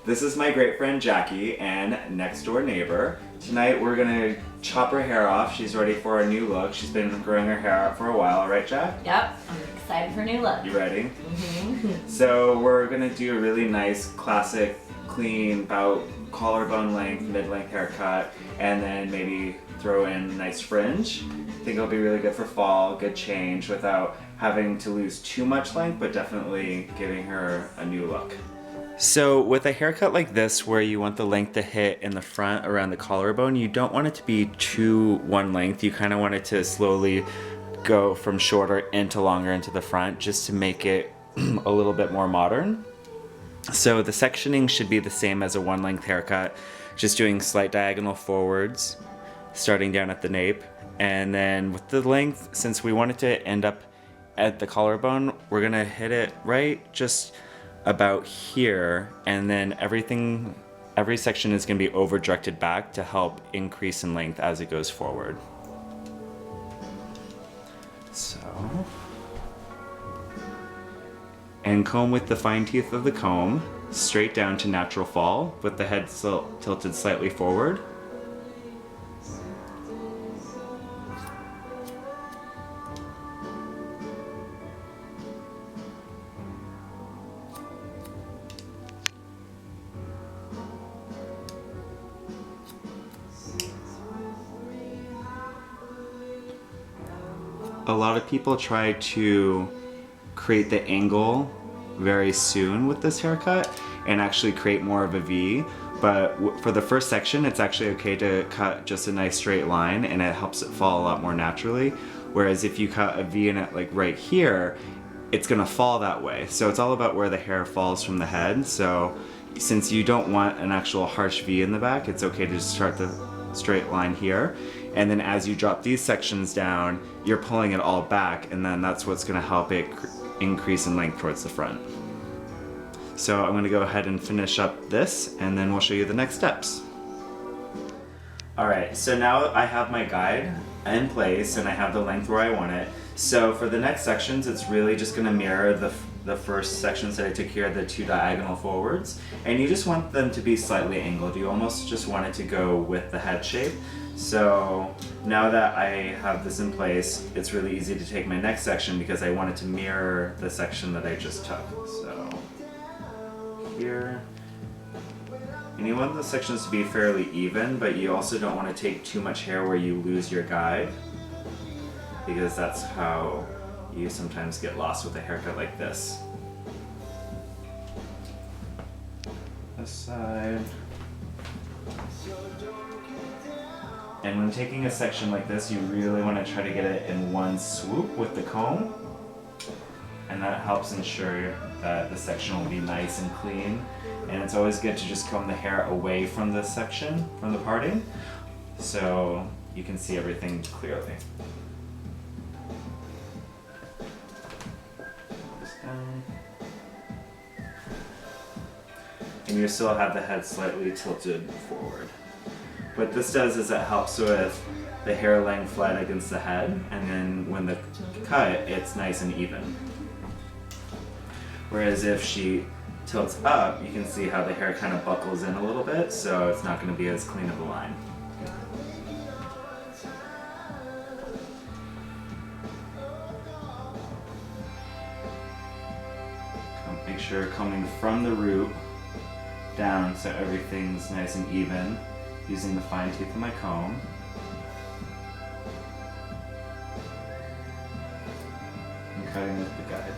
This is my great friend Jackie and next door neighbor. Tonight we're gonna chop her hair off. She's ready for a new look. She's been growing her hair out for a while, right Jack? Yep, I'm excited for a new look. You ready? Mm-hmm. So we're gonna do a really nice, classic, clean, about collarbone length, mid-length haircut, and then maybe throw in a nice fringe. I think it'll be really good for fall, good change without having to lose too much length, but definitely giving her a new look. So with a haircut like this, where you want the length to hit in the front around the collarbone, you don't want it to be too one length. You kind of want it to slowly go from shorter into longer into the front, just to make it a little bit more modern. So the sectioning should be the same as a one length haircut, just doing slight diagonal forwards, starting down at the nape. And then with the length, since we want it to end up at the collarbone, we're gonna hit it right just about here, and then every section is going to be over directed back to help increase in length as it goes forward. So, and comb with the fine teeth of the comb straight down to natural fall with the head still tilted slightly forward. A lot of people try to create the angle very soon with this haircut and actually create more of a V, but for the first section it's actually okay to cut just a nice straight line and it helps it fall a lot more naturally, whereas if you cut a V in it like right here, it's gonna fall that way. So it's all about where the hair falls from the head. So since you don't want an actual harsh V in the back, it's okay to just start the straight line here, and then as you drop these sections down, you're pulling it all back, and then that's what's going to help it increase in length towards the front. So I'm going to go ahead and finish up this, and then we'll show you the next steps. Alright, so now I have my guide in place and I have the length where I want it. So for the next sections, it's really just going to mirror the first sections that I took here, the two diagonal forwards, and you just want them to be slightly angled. You almost just want it to go with the head shape. So now that I have this in place, it's really easy to take my next section because I want it to mirror the section that I just took. So here, and you want the sections to be fairly even, but you also don't want to take too much hair where you lose your guide, because that's how you sometimes get lost with a haircut like this. This side. And when taking a section like this, you really want to try to get it in one swoop with the comb, and that helps ensure that the section will be nice and clean. And it's always good to just comb the hair away from this section, from the parting, so you can see everything clearly. And you still have the head slightly tilted forward. What this does is it helps with the hair laying flat against the head, and then when the cut, it's nice and even. Whereas if she tilts up, you can see how the hair kind of buckles in a little bit, so it's not going to be as clean of a line. Make sure combing from the root down so everything's nice and even, using the fine teeth of my comb. And cutting with the guide.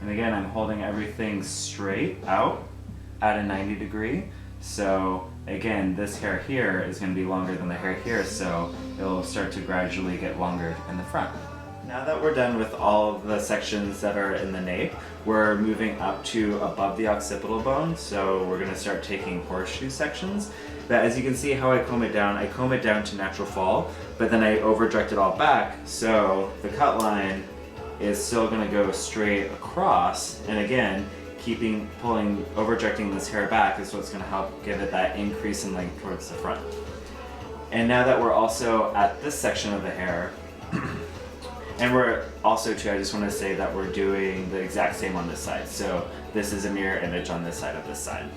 And again, I'm holding everything straight out at a 90 degree. So again, this hair here is going to be longer than the hair here, so it'll start to gradually get longer in the front. Now that we're done with all of the sections that are in the nape, we're moving up to above the occipital bone, so we're going to start taking horseshoe sections. But as you can see how I comb it down to natural fall, but then I over direct it all back, so the cut line is still going to go straight across, and again, over directing this hair back is what's going to help give it that increase in length towards the front. And now that we're also at this section of the hair, And we're also too, I just want to say that we're doing the exact same on this side. So this is a mirror image on this side of this side.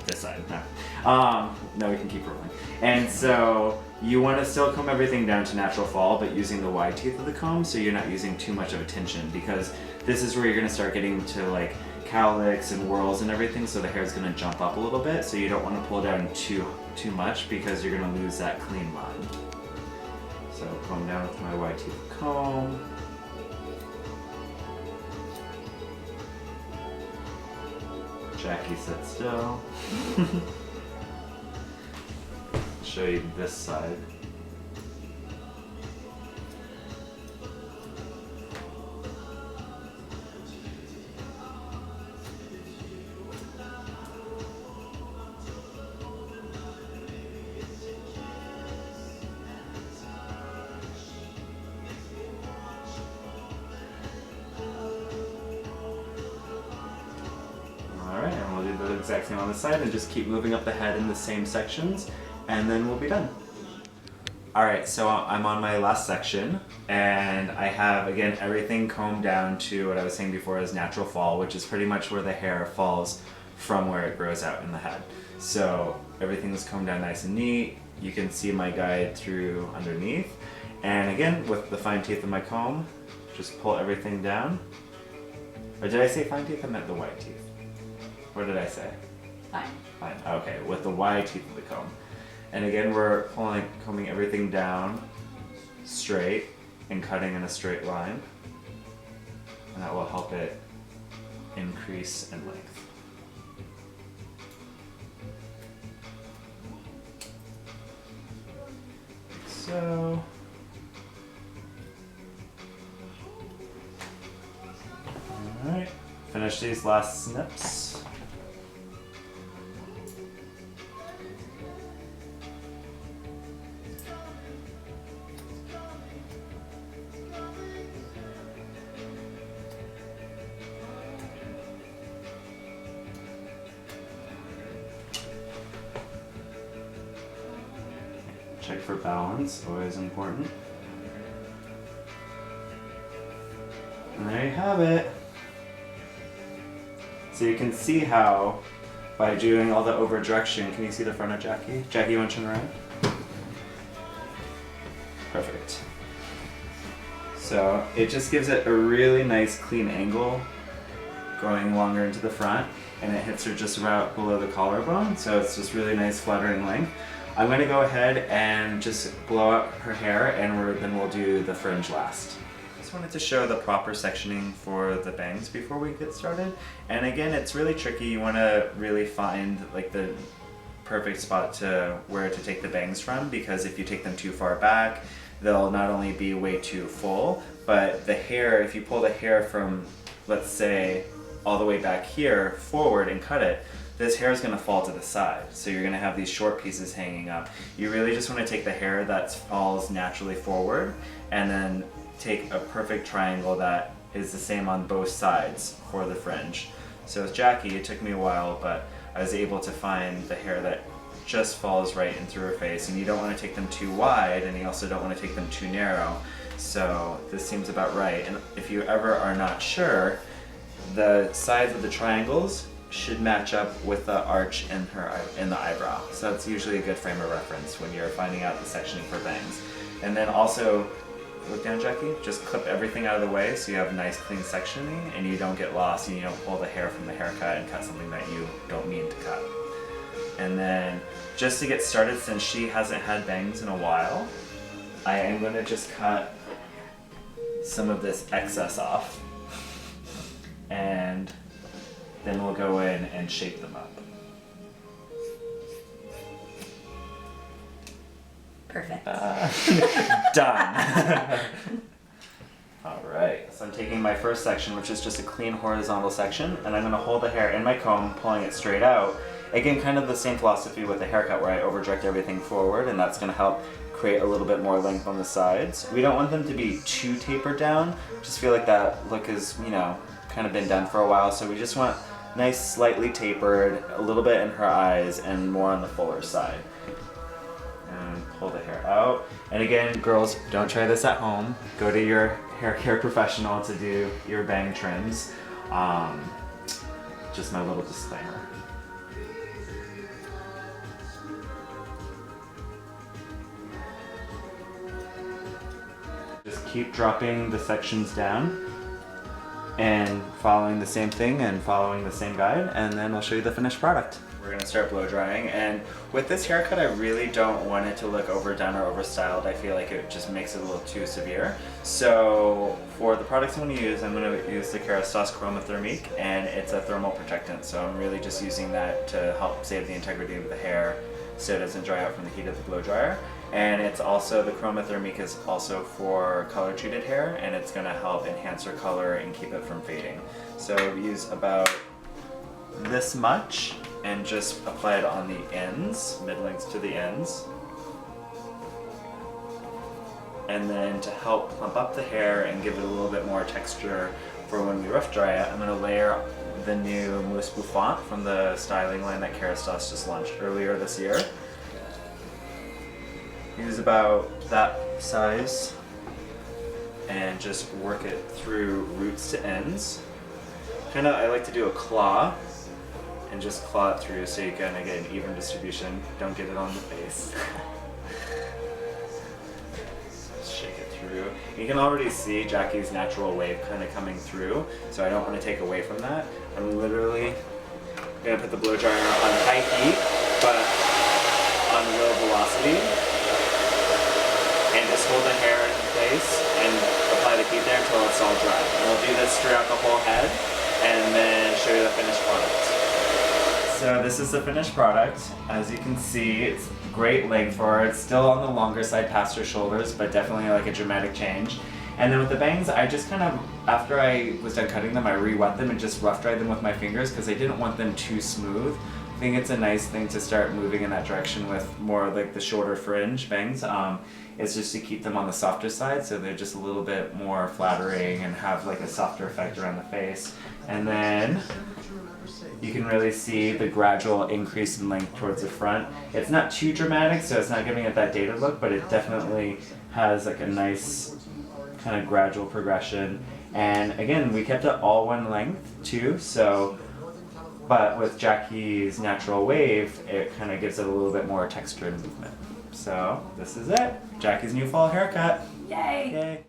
This side, no. No, we can keep rolling. And so you want to still comb everything down to natural fall, but using the wide teeth of the comb, so you're not using too much of a tension, because this is where you're going to start getting to like cowlicks and whorls and everything, so the hair is going to jump up a little bit, so you don't want to pull down too much because you're going to lose that clean line. So comb down with my wide teeth comb. Jackie, sit still. Show you this side. Alright, and we'll do the exact same on this side and just keep moving up the head in the same sections, and then we'll be done. Alright, so I'm on my last section, and I have, again, everything combed down to what I was saying before as natural fall, which is pretty much where the hair falls from where it grows out in the head. So everything's combed down nice and neat. You can see my guide through underneath. And again, with the fine teeth of my comb, just pull everything down. Or did I say fine teeth? I meant the wide teeth. What did I say? Fine. Fine. Okay, with the wide teeth of the comb. And again, we're combing everything down straight and cutting in a straight line. And that will help it increase in length. Like so. Alright, finish these last snips. Check for balance, always important. And there you have it. So you can see how, by doing all the over direction, can you see the front of Jackie? Jackie, you want to turn around? Perfect. So it just gives it a really nice clean angle going longer into the front, and it hits her just about below the collarbone, so it's just really nice flattering length. I'm going to go ahead and just blow up her hair, and then we'll do the fringe last. Just wanted to show the proper sectioning for the bangs before we get started. And again, it's really tricky. You want to really find like the perfect spot to where to take the bangs from, because if you take them too far back, they'll not only be way too full, but the hair, if you pull the hair from, let's say, all the way back here forward and cut it, this hair is going to fall to the side. So you're going to have these short pieces hanging up. You really just want to take the hair that falls naturally forward and then take a perfect triangle that is the same on both sides for the fringe. So with Jackie, it took me a while, but I was able to find the hair that just falls right in through her face, and you don't want to take them too wide, and you also don't want to take them too narrow. So this seems about right. And if you ever are not sure, the sides of the triangles should match up with the arch in the eyebrow. So that's usually a good frame of reference when you're finding out the sectioning for bangs. And then also, look down, Jackie, just clip everything out of the way so you have nice clean sectioning and you don't get lost and you don't pull the hair from the haircut and cut something that you don't mean to cut. And then just to get started, since she hasn't had bangs in a while, I am going to just cut some of this excess off, and then we'll go in and shape them up. Perfect. Done. All right, so I'm taking my first section, which is just a clean horizontal section, and I'm going to hold the hair in my comb, pulling it straight out. Again, kind of the same philosophy with the haircut where I over direct everything forward, and that's going to help create a little bit more length on the sides. We don't want them to be too tapered down. Just feel like that look is, you know, kind of been done for a while, so we just want nice, slightly tapered, a little bit in her eyes, and more on the fuller side. And pull the hair out. And again, girls, don't try this at home. Go to your hair care professional to do ear bang trims. Just my little disclaimer. Just keep dropping the sections down and following the same thing and following the same guide, and then I'll show you the finished product. We're gonna start blow drying, and with this haircut I really don't want it to look overdone or overstyled. I feel like it just makes it a little too severe. So for the products I'm gonna use the Kerastase Chroma Thermique, and it's a thermal protectant, so I'm really just using that to help save the integrity of the hair so it doesn't dry out from the heat of the blow dryer. And it's also, the Chroma Thermique is also for color treated hair, and it's gonna help enhance your color and keep it from fading. So we use about this much and just apply it on the ends, mid-lengths to the ends. And then to help plump up the hair and give it a little bit more texture for when we rough dry it, I'm gonna layer the new Mousse Bouffant from the styling line that Kerastase just launched earlier this year. Use about that size and just work it through roots to ends. I like to do a claw and just claw it through so you kind of get an even distribution. Don't get it on the face. Just shake it through. You can already see Jackie's natural wave kind of coming through, so I don't want to take away from that. I'm literally gonna put the blow dryer on high heat, but on low velocity, and just hold the hair in place and apply the heat there until it's all dry. And we'll do this throughout the whole head and then show you the finished product. So this is the finished product. As you can see, it's great length for her. It's still on the longer side past her shoulders, but definitely like a dramatic change. And then with the bangs, I just kind of, after I was done cutting them, I re-wet them and just rough dried them with my fingers because I didn't want them too smooth. I think it's a nice thing to start moving in that direction with more like the shorter fringe bangs. It's just to keep them on the softer side, so they're just a little bit more flattering and have like a softer effect around the face. And then you can really see the gradual increase in length towards the front. It's not too dramatic, so it's not giving it that dated look, but it definitely has like a nice kind of gradual progression. And again, we kept it all one length too, so, but with Jackie's natural wave, it kind of gives it a little bit more texture and movement. So this is it, Jackie's new fall haircut. Yay! Yay.